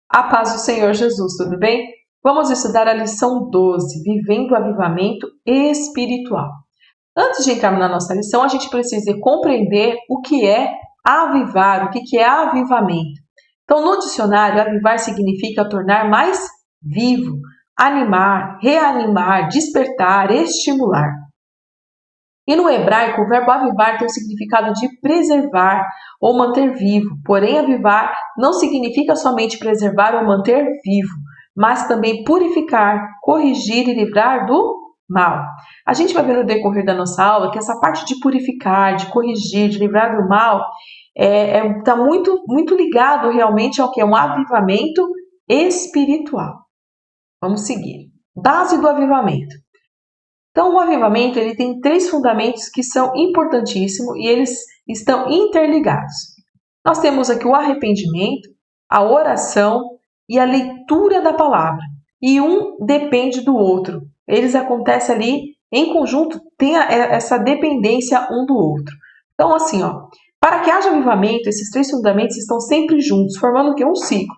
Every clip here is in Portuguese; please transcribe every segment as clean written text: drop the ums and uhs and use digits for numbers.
A paz do Senhor Jesus, tudo bem? Vamos estudar a lição 12, Vivendo o Avivamento Espiritual. Antes de entrarmos na nossa lição, a gente precisa compreender o que é avivar, o que é avivamento. Então, no dicionário, avivar significa tornar mais vivo, animar, reanimar, despertar, estimular. E no hebraico, o verbo avivar tem o significado de preservar ou manter vivo. Porém, avivar não significa somente preservar ou manter vivo, mas também purificar, corrigir e livrar do mal. A gente vai ver no decorrer da nossa aula que essa parte de purificar, de corrigir, de livrar do mal, está muito ligado realmente ao que é um avivamento espiritual. Vamos seguir. Base do avivamento. Então, o avivamento ele tem 3 fundamentos que são importantíssimos e eles estão interligados. Nós temos aqui o arrependimento, a oração e a leitura da palavra. E um depende do outro. Eles acontecem ali em conjunto, tem essa dependência um do outro. Então, assim, para que haja avivamento, esses 3 fundamentos estão sempre juntos, formando o quê? Um ciclo.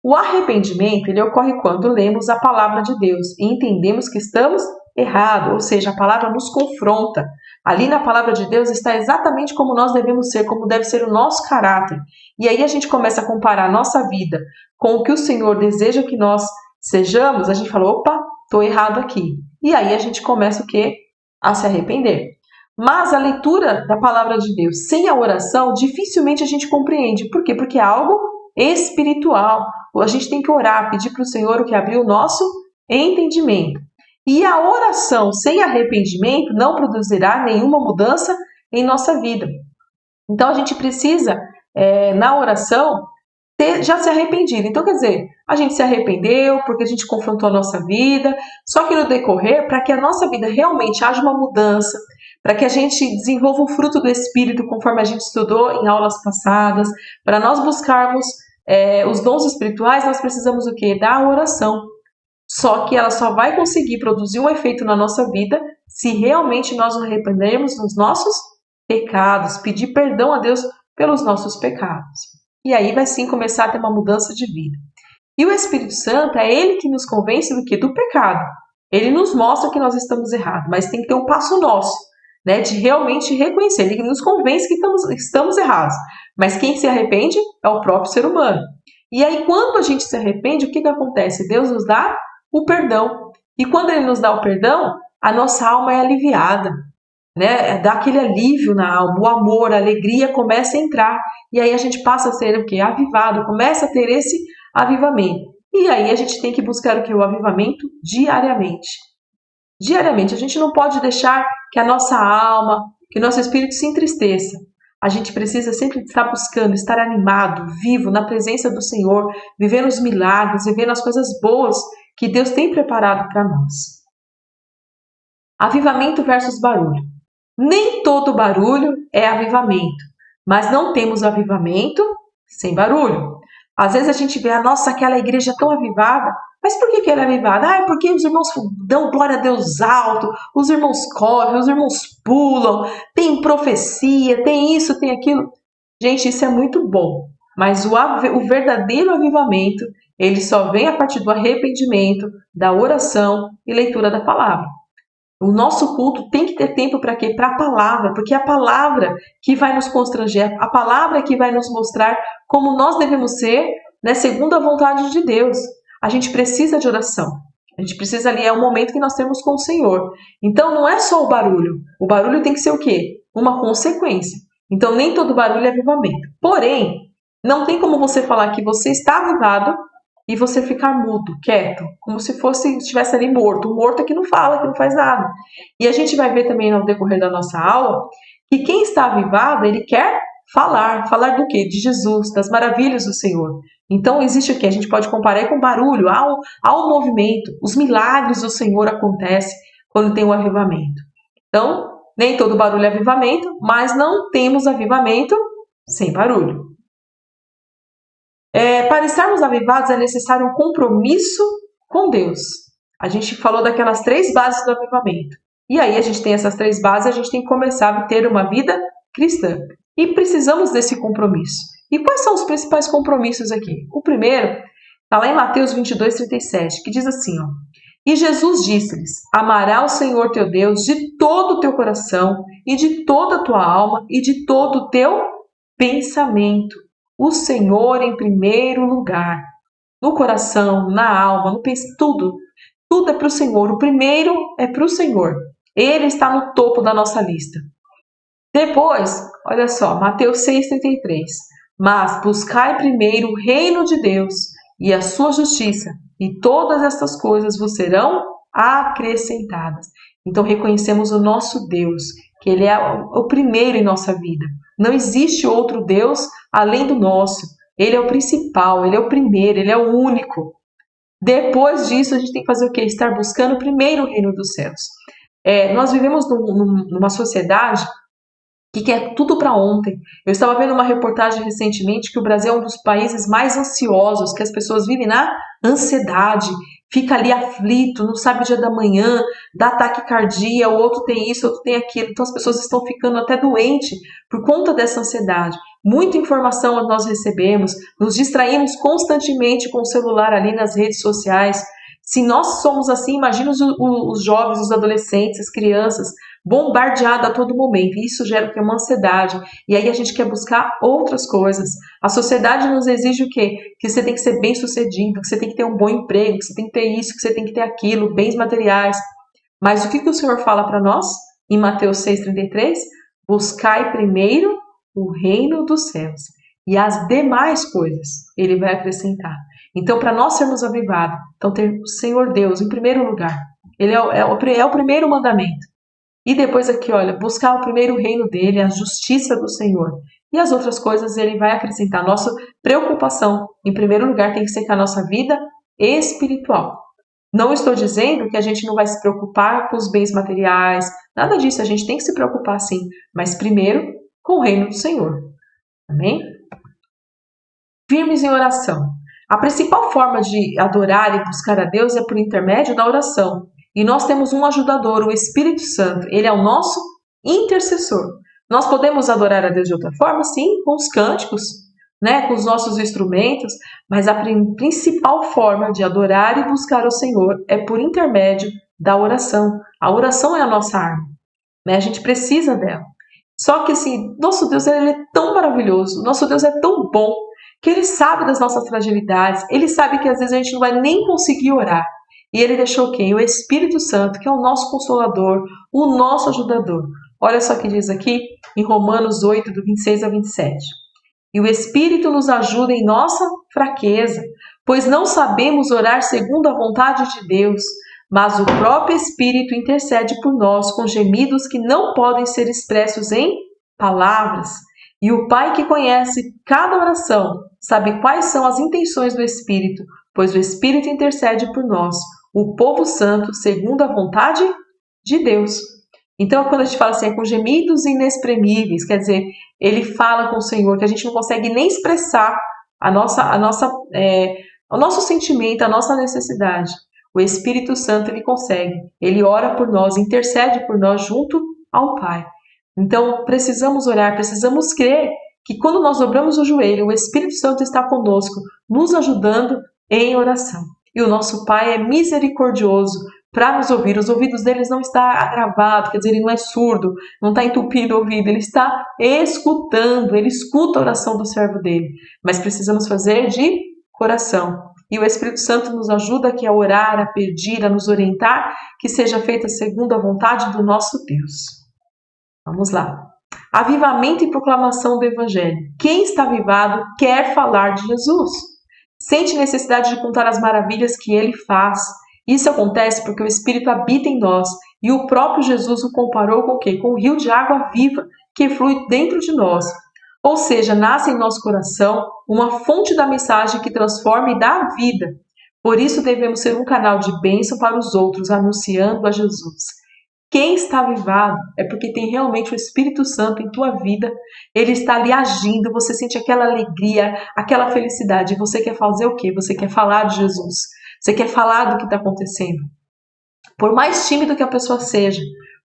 O arrependimento ele ocorre quando lemos a palavra de Deus e entendemos que estamos errados, ou seja, a palavra nos confronta. Ali na palavra de Deus está exatamente como nós devemos ser, como deve ser o nosso caráter. E aí a gente começa a comparar a nossa vida com o que o Senhor deseja que nós sejamos, a gente fala, opa, estou errado aqui. E aí a gente começa o quê? A se arrepender. Mas a leitura da palavra de Deus sem a oração, dificilmente a gente compreende. Por quê? Porque é algo espiritual. A gente tem que orar, pedir para o Senhor que abriu o nosso entendimento. E a oração sem arrependimento não produzirá nenhuma mudança em nossa vida. Então a gente precisa, na oração, já se arrependido. Então, quer dizer, a gente se arrependeu porque a gente confrontou a nossa vida, só que no decorrer, para que a nossa vida realmente haja uma mudança, para que a gente desenvolva o fruto do Espírito, conforme a gente estudou em aulas passadas, para nós buscarmos os dons espirituais, nós precisamos o quê? Da oração. Só que ela só vai conseguir produzir um efeito na nossa vida se realmente nós nos arrependermos dos nossos pecados, pedir perdão a Deus pelos nossos pecados. E aí vai sim começar a ter uma mudança de vida. E o Espírito Santo é ele que nos convence do quê? Do pecado. Ele nos mostra que nós estamos errados, mas tem que ter um passo nosso, né, de realmente reconhecer. Ele nos convence que estamos errados, mas quem se arrepende é o próprio ser humano. E aí quando a gente se arrepende, o que acontece? Deus nos dá o perdão. E quando ele nos dá o perdão, a nossa alma é aliviada, né? Dá aquele alívio na alma, o amor, a alegria começa a entrar. E aí a gente passa a ser o quê? Avivado, começa a ter esse avivamento. E aí a gente tem que buscar o quê? O avivamento diariamente. Diariamente. A gente não pode deixar que a nossa alma, que o nosso espírito se entristeça. A gente precisa sempre estar buscando, estar animado, vivo, na presença do Senhor, vivendo os milagres, vivendo as coisas boas que Deus tem preparado para nós. Avivamento versus barulho. Nem todo barulho é avivamento, mas não temos avivamento sem barulho. Às vezes a gente vê, nossa, aquela igreja tão avivada, mas por que ela é avivada? É porque os irmãos dão glória a Deus alto, os irmãos correm, os irmãos pulam, tem profecia, tem isso, tem aquilo. Gente, isso é muito bom, mas o verdadeiro avivamento, ele só vem a partir do arrependimento, da oração e leitura da palavra. O nosso culto tem que ter tempo para quê? Para a palavra, porque é a palavra que vai nos constranger, a palavra que vai nos mostrar como nós devemos ser, né, segundo a vontade de Deus. A gente precisa de oração. A gente precisa ali, é o momento que nós temos com o Senhor. Então não é só o barulho tem que ser o quê? Uma consequência. Então nem todo barulho é avivamento. Porém, não tem como você falar que você está avivado e você ficar mudo, quieto, como se estivesse ali morto. O morto é que não fala, que não faz nada. E a gente vai ver também no decorrer da nossa aula que quem está avivado, ele quer falar. Falar do quê? De Jesus, das maravilhas do Senhor. Então existe o quê? A gente pode comparar com barulho, ao movimento. Os milagres do Senhor acontecem quando tem um avivamento. Então, nem todo barulho é avivamento, mas não temos avivamento sem barulho. Para estarmos avivados é necessário um compromisso com Deus. A gente falou daquelas 3 bases do avivamento. E aí a gente tem essas 3 bases, a gente tem que começar a ter uma vida cristã. E precisamos desse compromisso. E quais são os principais compromissos aqui? O primeiro Está lá em Mateus 22:37, que diz assim, ó. E Jesus disse-lhes: Amará o Senhor teu Deus de todo o teu coração, e de toda a tua alma, e de todo o teu pensamento. O Senhor em primeiro lugar. No coração, na alma, no pensamento, tudo. Tudo é para o Senhor. O primeiro é para o Senhor. Ele está no topo da nossa lista. Depois, olha só, Mateus 6,33. Mas buscai primeiro o reino de Deus e a sua justiça, e todas estas coisas vos serão acrescentadas. Então reconhecemos o nosso Deus, que Ele é o primeiro em nossa vida. Não existe outro Deus além do nosso. Ele é o principal, Ele é o primeiro, Ele é o único. Depois disso, a gente tem que fazer o quê? Estar buscando primeiro o reino dos céus. Nós vivemos numa sociedade que quer tudo para ontem. Eu estava vendo uma reportagem recentemente que o Brasil é um dos países mais ansiosos, que as pessoas vivem na ansiedade, fica ali aflito, não sabe o dia da manhã, dá taquicardia, o outro tem isso, o outro tem aquilo. Então as pessoas estão ficando até doentes por conta dessa ansiedade. Muita informação nós recebemos, nos distraímos constantemente com o celular ali nas redes sociais. Se nós somos assim, imagina os jovens, os adolescentes, as crianças, bombardeada a todo momento. E isso gera o que? Uma ansiedade. E aí a gente quer buscar outras coisas. A sociedade nos exige o quê? Que você tem que ser bem sucedido, que você tem que ter um bom emprego, que você tem que ter isso, que você tem que ter aquilo, bens materiais. Mas o que o Senhor fala para nós? Em Mateus 6,33? Buscai primeiro o reino dos céus. E as demais coisas Ele vai acrescentar. Então, para nós sermos avivados, então ter o Senhor Deus em primeiro lugar. Ele é o primeiro mandamento. E depois aqui, olha, buscar o primeiro reino dele, a justiça do Senhor. E as outras coisas Ele vai acrescentar. Nossa preocupação, em primeiro lugar, tem que ser com a nossa vida espiritual. Não estou dizendo que a gente não vai se preocupar com os bens materiais, nada disso, a gente tem que se preocupar sim, mas primeiro com o reino do Senhor. Amém? Firmes em oração. A principal forma de adorar e buscar a Deus é por intermédio da oração. E nós temos um ajudador, o Espírito Santo. Ele é o nosso intercessor. Nós podemos adorar a Deus de outra forma? Sim, com os cânticos, né, com os nossos instrumentos. Mas a principal forma de adorar e buscar o Senhor é por intermédio da oração. A oração é a nossa arma, né? A gente precisa dela. Só que assim, nosso Deus ele é tão maravilhoso, nosso Deus é tão bom, que Ele sabe das nossas fragilidades, Ele sabe que às vezes a gente não vai nem conseguir orar. E Ele deixou quem? O Espírito Santo, que é o nosso Consolador, o nosso ajudador. Olha só o que diz aqui em Romanos 8, do 26 a 27. E o Espírito nos ajuda em nossa fraqueza, pois não sabemos orar segundo a vontade de Deus, mas o próprio Espírito intercede por nós com gemidos que não podem ser expressos em palavras. E o Pai que conhece cada oração sabe quais são as intenções do Espírito, pois o Espírito intercede por nós, o povo santo, segundo a vontade de Deus. Então, quando a gente fala assim, é com gemidos inexprimíveis, quer dizer, Ele fala com o Senhor, que a gente não consegue nem expressar o nosso sentimento, a nossa necessidade. O Espírito Santo, Ele consegue. Ele ora por nós, intercede por nós junto ao Pai. Então, precisamos orar, precisamos crer que quando nós dobramos o joelho, o Espírito Santo está conosco, nos ajudando em oração. E o nosso Pai é misericordioso para nos ouvir. Os ouvidos deles não estão agravados, quer dizer, ele não é surdo, não está entupido o ouvido, ele está escutando, ele escuta a oração do servo dele. Mas precisamos fazer de coração. E o Espírito Santo nos ajuda aqui a orar, a pedir, a nos orientar, que seja feita segundo a vontade do nosso Deus. Vamos lá. Avivamento e proclamação do Evangelho. Quem está avivado quer falar de Jesus. Sente necessidade de contar as maravilhas que Ele faz. Isso acontece porque o Espírito habita em nós e o próprio Jesus o comparou com o quê? Com um rio de água viva que flui dentro de nós. Ou seja, nasce em nosso coração uma fonte da mensagem que transforma e dá vida. Por isso devemos ser um canal de bênção para os outros, anunciando a Jesus. Quem está avivado é porque tem realmente o Espírito Santo em tua vida. Ele está ali agindo, você sente aquela alegria, aquela felicidade. E você quer fazer o quê? Você quer falar de Jesus. Você quer falar do que está acontecendo. Por mais tímido que a pessoa seja,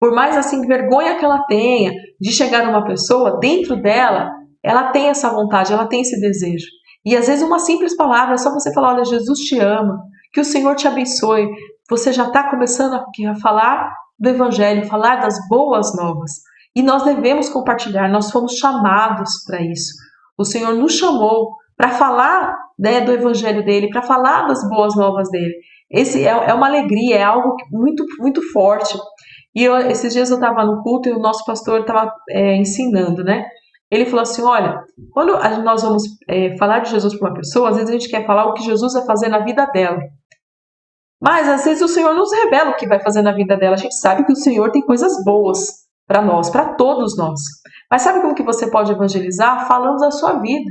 por mais assim vergonha que ela tenha de chegar numa pessoa, dentro dela, ela tem essa vontade, ela tem esse desejo. E às vezes uma simples palavra, é só você falar, olha, Jesus te ama, que o Senhor te abençoe. Você já está começando a falar do Evangelho, falar das boas novas. E nós devemos compartilhar, nós fomos chamados para isso. O Senhor nos chamou para falar, né, do Evangelho dele, para falar das boas novas dele. Esse é uma alegria, é algo muito, muito forte. E esses dias eu estava no culto e o nosso pastor estava ensinando, né? Ele falou assim, olha, quando nós vamos falar de Jesus para uma pessoa, às vezes a gente quer falar o que Jesus vai fazer na vida dela. Mas às vezes o Senhor nos revela o que vai fazer na vida dela. A gente sabe que o Senhor tem coisas boas para nós, para todos nós. Mas sabe como que você pode evangelizar? Falando da sua vida.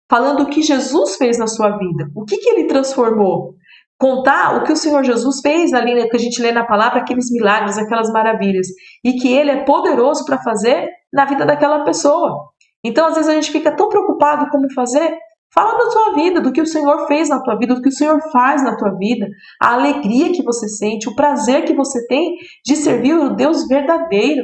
Falando o que Jesus fez na sua vida. O que ele transformou. Contar o que o Senhor Jesus fez ali, né, que a gente lê na palavra, aqueles milagres, aquelas maravilhas. E que Ele é poderoso para fazer na vida daquela pessoa. Então, às vezes a gente fica tão preocupado como fazer. Fala da tua vida, do que o Senhor fez na tua vida, do que o Senhor faz na tua vida, a alegria que você sente, o prazer que você tem de servir o Deus verdadeiro.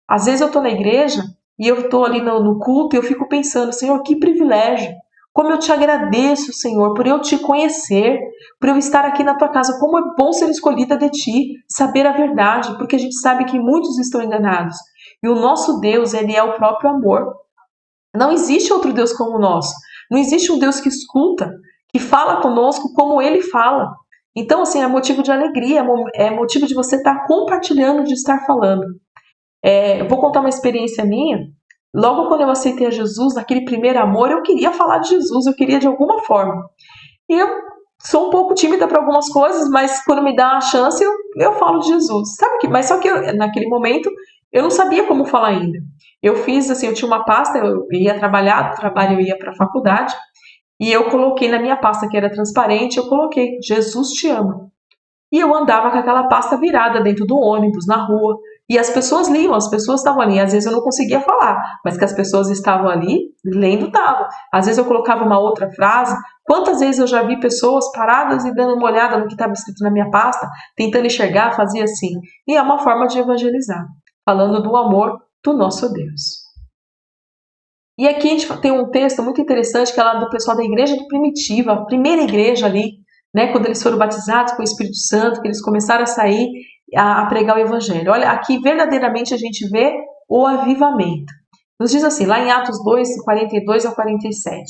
Às vezes eu estou na igreja e eu estou ali no culto e eu fico pensando, Senhor, que privilégio. Como eu te agradeço, Senhor, por eu te conhecer, por eu estar aqui na tua casa. Como é bom ser escolhida de ti, saber a verdade, porque a gente sabe que muitos estão enganados. E o nosso Deus, ele é o próprio amor. Não existe outro Deus como o nosso. Não existe um Deus que escuta, que fala conosco como Ele fala. Então, assim, é motivo de alegria, é motivo de você estar compartilhando, de estar falando. Eu vou contar uma experiência minha. Logo quando eu aceitei a Jesus, naquele primeiro amor, eu queria falar de Jesus, eu queria de alguma forma. E eu sou um pouco tímida para algumas coisas, mas quando me dá uma chance, eu falo de Jesus. Sabe que? Mas só que naquele momento, eu não sabia como falar ainda. Eu fiz assim, eu tinha uma pasta, eu ia trabalhar, do trabalho eu ia para a faculdade, e eu coloquei na minha pasta que era transparente, eu coloquei, Jesus te ama. E eu andava com aquela pasta virada dentro do ônibus, na rua, e as pessoas liam, as pessoas estavam ali. Às vezes eu não conseguia falar, mas que as pessoas estavam ali, lendo estavam. Às vezes eu colocava uma outra frase. Quantas vezes eu já vi pessoas paradas e dando uma olhada no que estava escrito na minha pasta, tentando enxergar, fazia assim. E é uma forma de evangelizar, falando do amor do nosso Deus. E aqui a gente tem um texto muito interessante que é lá do pessoal da igreja primitiva, a primeira igreja ali, né, quando eles foram batizados com o Espírito Santo, que eles começaram a sair a pregar o evangelho. Olha, aqui verdadeiramente a gente vê o avivamento. Nos diz assim, lá em Atos 2, 42 ao 47.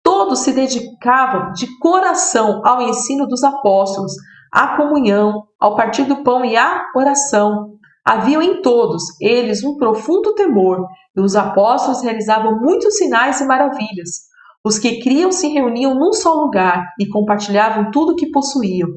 Todos se dedicavam de coração ao ensino dos apóstolos, à comunhão, ao partir do pão e à oração. Haviam em todos eles um profundo temor, e os apóstolos realizavam muitos sinais e maravilhas. Os que criam se reuniam num só lugar e compartilhavam tudo o que possuíam.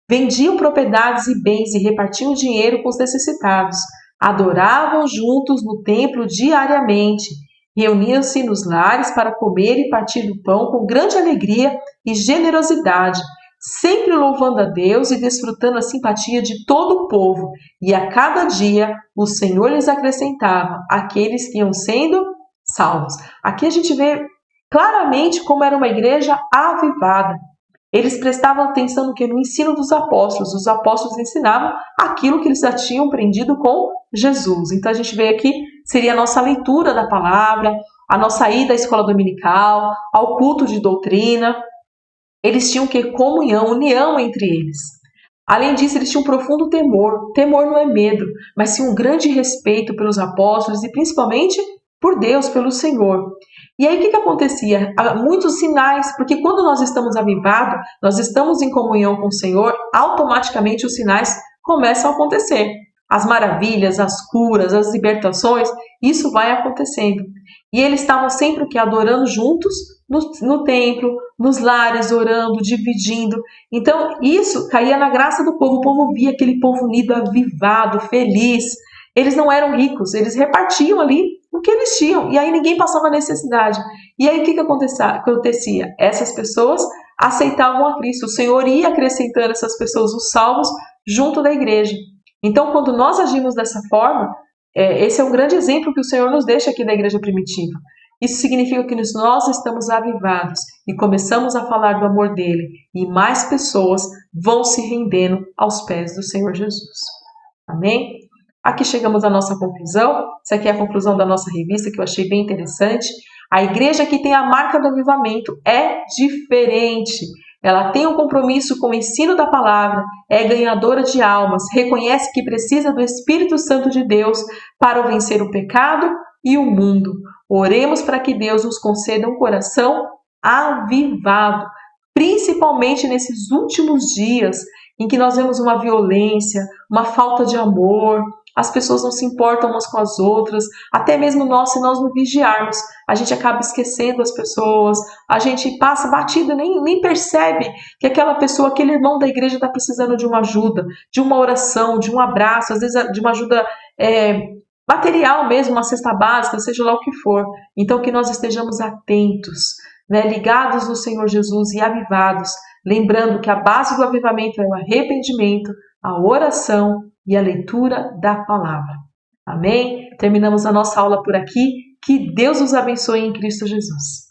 Vendiam propriedades e bens e repartiam dinheiro com os necessitados. Adoravam juntos no templo diariamente. Reuniam-se nos lares para comer e partir do pão com grande alegria e generosidade, sempre louvando a Deus e desfrutando a simpatia de todo o povo. E a cada dia o Senhor lhes acrescentava aqueles que iam sendo salvos. Aqui a gente vê claramente como era uma igreja avivada. Eles prestavam atenção no que? No ensino dos apóstolos. Os apóstolos ensinavam aquilo que eles já tinham aprendido com Jesus. Então a gente vê aqui, seria a nossa leitura da palavra, a nossa ida à escola dominical, ao culto de doutrina. Eles tinham que comunhão, união entre eles. Além disso, eles tinham um profundo temor. Temor não é medo, mas sim um grande respeito pelos apóstolos e principalmente por Deus, pelo Senhor. E aí o que acontecia? Muitos sinais, porque quando nós estamos avivados, nós estamos em comunhão com o Senhor, automaticamente os sinais começam a acontecer. As maravilhas, as curas, as libertações, isso vai acontecendo. E eles estavam sempre o que? Adorando juntos no templo, nos lares, orando, dividindo. Então isso caía na graça do povo. O povo via aquele povo unido, avivado, feliz. Eles não eram ricos, eles repartiam ali o que eles tinham. E aí ninguém passava necessidade. E aí o que acontecia? Essas pessoas aceitavam a Cristo. O Senhor ia acrescentando essas pessoas, os salvos, junto da igreja. Então quando nós agimos dessa forma, esse é um grande exemplo que o Senhor nos deixa aqui da igreja primitiva. Isso significa que nós estamos avivados e começamos a falar do amor dele. E mais pessoas vão se rendendo aos pés do Senhor Jesus. Amém? Aqui chegamos à nossa conclusão. Essa aqui é a conclusão da nossa revista, que eu achei bem interessante. A igreja que tem a marca do avivamento é diferente. Ela tem um compromisso com o ensino da palavra, é ganhadora de almas, reconhece que precisa do Espírito Santo de Deus para vencer o pecado e o mundo. Oremos para que Deus nos conceda um coração avivado, principalmente nesses últimos dias em que nós vemos uma violência, uma falta de amor, as pessoas não se importam umas com as outras, até mesmo nós, se nós não vigiarmos, a gente acaba esquecendo as pessoas, a gente passa batido, nem percebe que aquela pessoa, aquele irmão da igreja está precisando de uma ajuda, de uma oração, de um abraço, às vezes de uma ajuda material mesmo, uma cesta básica, seja lá o que for. Então que nós estejamos atentos, né, ligados no Senhor Jesus e avivados, lembrando que a base do avivamento é o arrependimento, a oração e a leitura da palavra. Amém? Terminamos a nossa aula por aqui. Que Deus os abençoe em Cristo Jesus.